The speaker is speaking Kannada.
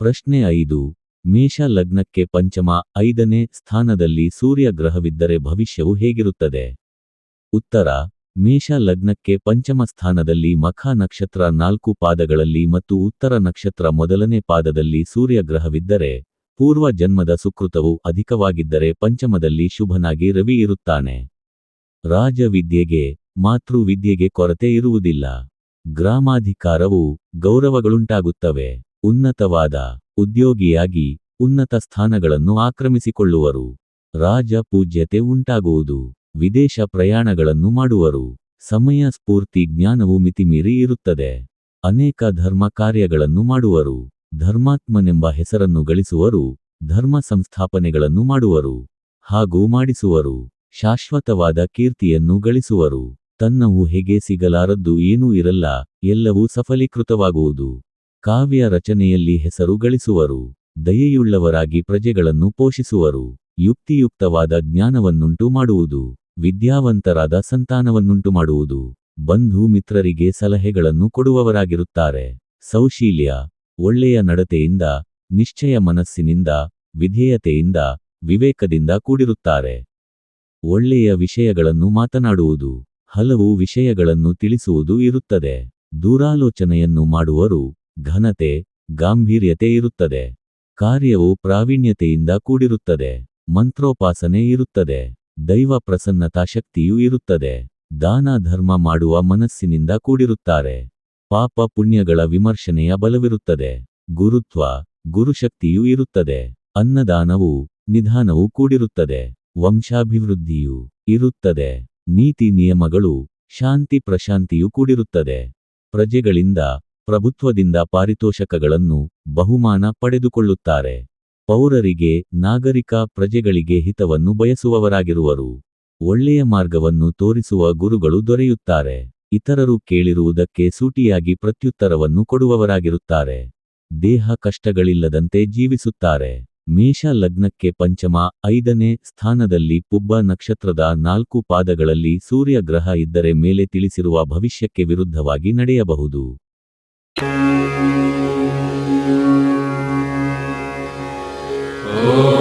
ಪ್ರಶ್ನೆ 5. ಮೇಷ ಲಗ್ನಕ್ಕೆ ಪಂಚಮ 5ನೇ ಸ್ಥಾನದಲ್ಲಿ ಸೂರ್ಯ ಗ್ರಹವಿದ್ದರೆ ಭವಿಷ್ಯವು ಹೇಗಿರುತ್ತದೆ? ಉತ್ತರ: ಮೇಷ ಲಗ್ನಕ್ಕೆ ಪಂಚಮ ಸ್ಥಾನದಲ್ಲಿ ಮಖ ನಕ್ಷತ್ರ 4 ಪಾದಗಳಲ್ಲಿ ಮತ್ತು ಉತ್ತರ ನಕ್ಷತ್ರ ಮೊದಲನೇ ಪಾದದಲ್ಲಿ ಸೂರ್ಯ ಗ್ರಹವಿದ್ದರೆ, ಪೂರ್ವ ಜನ್ಮದ ಸುಕೃತವು ಅಧಿಕವಾಗಿದ್ದರೆ ಪಂಚಮದಲ್ಲಿ ಶುಭನಾಗಿ ರವಿ ಇರುತ್ತಾನೆ. ರಾಜವಿದ್ಯೆಗೆ, ಮಾತೃವಿದ್ಯೆಗೆ ಕೊರತೆ ಇರುವುದಿಲ್ಲ. ಗ್ರಾಮಾಧಿಕಾರವು, ಗೌರವಗಳುಂಟಾಗುತ್ತವೆ. ಉನ್ನತವಾದ ಉದ್ಯೋಗಿಯಾಗಿ ಉನ್ನತ ಸ್ಥಾನಗಳನ್ನು ಆಕ್ರಮಿಸಿಕೊಳ್ಳುವರು. ರಾಜ ಪೂಜ್ಯತೆ ಉಂಟಾಗುವುದು. ವಿದೇಶ ಪ್ರಯಾಣಗಳನ್ನು ಮಾಡುವರು. ಸಮಯ ಸ್ಫೂರ್ತಿ ಜ್ಞಾನವು ಮಿತಿಮೀರಿ ಇರುತ್ತದೆ. ಅನೇಕ ಧರ್ಮ ಕಾರ್ಯಗಳನ್ನು ಮಾಡುವರು. ಧರ್ಮಾತ್ಮನೆಂಬ ಹೆಸರನ್ನು ಗಳಿಸುವರು. ಧರ್ಮ ಸಂಸ್ಥಾಪನೆಗಳನ್ನು ಮಾಡುವರು ಹಾಗೂ ಮಾಡಿಸುವರು. ಶಾಶ್ವತವಾದ ಕೀರ್ತಿಯನ್ನು ಗಳಿಸುವರು. ತನ್ನ ಊಹೆಗೆ ಸಿಗಲಾರದ್ದು ಏನೂ ಇರಲ್ಲ, ಎಲ್ಲವೂ ಸಫಲೀಕೃತವಾಗುವುದು. ಕಾವ್ಯ ರಚನೆಯಲ್ಲಿ ಹೆಸರು ಗಳಿಸುವರು. ದಯೆಯುಳ್ಳವರಾಗಿ ಪ್ರಜೆಗಳನ್ನು ಪೋಷಿಸುವರು. ಯುಕ್ತಿಯುಕ್ತವಾದ ಜ್ಞಾನವನ್ನುಂಟು ಮಾಡುವುದು. ವಿದ್ಯಾವಂತರಾದ ಸಂತಾನವನ್ನುಂಟು ಮಾಡುವುದು. ಬಂಧು ಮಿತ್ರರಿಗೆ ಸಲಹೆಗಳನ್ನು ಕೊಡುವವರಾಗಿರುತ್ತಾರೆ. ಸೌಶೀಲ್ಯ, ಒಳ್ಳೆಯ ನಡತೆಯಿಂದ, ನಿಶ್ಚಯ ಮನಸ್ಸಿನಿಂದ, ವಿಧೇಯತೆಯಿಂದ, ವಿವೇಕದಿಂದ ಕೂಡಿರುತ್ತಾರೆ. ಒಳ್ಳೆಯ ವಿಷಯಗಳನ್ನು ಮಾತನಾಡುವುದು. ಹಲವು ವಿಷಯಗಳನ್ನು ತಿಳಿಸುವುದು ಇರುತ್ತದೆ. ದೂರಾಲೋಚನೆಯನ್ನು ಮಾಡುವರು. ಘನತೆ, ಗಾಂಭೀರ್ಯತೆ ಇರುತ್ತದೆ. ಕಾರ್ಯವು ಪ್ರಾವೀಣ್ಯತೆಯಿಂದ ಕೂಡಿರುತ್ತದೆ. ಮಂತ್ರೋಪಾಸನೆ ಇರುತ್ತದೆ. ದೈವ ಪ್ರಸನ್ನತಾ ಶಕ್ತಿಯೂ ಇರುತ್ತದೆ. ದಾನ ಧರ್ಮ ಮಾಡುವ ಮನಸ್ಸಿನಿಂದ ಕೂಡಿರುತ್ತಾರೆ. ಪಾಪ ಪುಣ್ಯಗಳ ವಿಮರ್ಶನೆಯ ಬಲವಿರುತ್ತದೆ. ಗುರುತ್ವ, ಗುರುಶಕ್ತಿಯೂ ಇರುತ್ತದೆ. ಅನ್ನದಾನವೂ, ನಿಧಾನವೂ ಕೂಡಿರುತ್ತದೆ. ವಂಶಾಭಿವೃದ್ಧಿಯೂ ಇರುತ್ತದೆ. ನೀತಿ ನಿಯಮಗಳು, ಶಾಂತಿ ಪ್ರಶಾಂತಿಯೂ ಕೂಡಿರುತ್ತದೆ. ಪ್ರಜೆಗಳಿಂದ, ಪ್ರಭುತ್ವದಿಂದ ಪಾರಿತೋಷಕಗಳನ್ನು, ಬಹುಮಾನ ಪಡೆದುಕೊಳ್ಳುತ್ತಾರೆ. ಪೌರರಿಗೆ, ನಾಗರಿಕ ಪ್ರಜೆಗಳಿಗೆ ಹಿತವನ್ನು ಬಯಸುವವರಾಗಿರುವರು. ಒಳ್ಳೆಯ ಮಾರ್ಗವನ್ನು ತೋರಿಸುವ ಗುರುಗಳು ದೊರೆಯುತ್ತಾರೆ. ಇತರರು ಕೇಳಿರುವುದಕ್ಕೆ ಸೂಟಿಯಾಗಿ ಪ್ರತ್ಯುತ್ತರವನ್ನು ಕೊಡುವವರಾಗಿರುತ್ತಾರೆ. ದೇಹ ಕಷ್ಟಗಳಿಲ್ಲದಂತೆ ಜೀವಿಸುತ್ತಾರೆ. ಮೇಷ ಲಗ್ನಕ್ಕೆ ಪಂಚಮ 5ನೇ ಸ್ಥಾನದಲ್ಲಿ ಪುಬ್ಬ ನಕ್ಷತ್ರದ 4 ಪಾದಗಳಲ್ಲಿ ಸೂರ್ಯ ಗ್ರಹ ಇದ್ದರೆ ಮೇಲೆ ತಿಳಿಸಿರುವ ಭವಿಷ್ಯಕ್ಕೆ ವಿರುದ್ಧವಾಗಿ ನಡೆಯಬಹುದು. ಓಂ